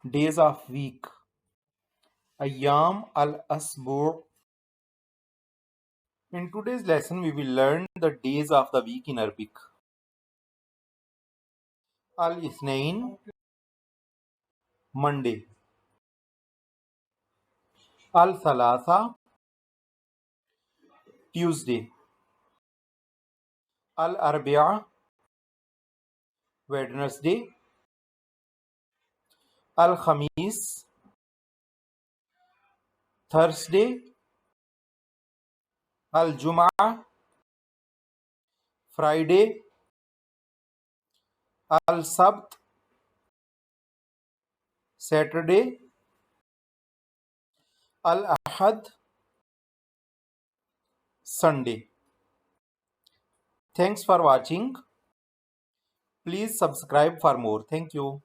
Days of week. Ayam al-Asbur. In today's lesson, we will learn the days of the week in Arabic. Al-Ithnain, Monday. Al-Thalatha, Tuesday. Al-Arbi'a, Wednesday. Al-Khamis, Thursday. Al-Jum'ah, Friday. Al-Sabt, Saturday. Al-Ahad, Sunday. Thanks for watching. Please subscribe for more. Thank you.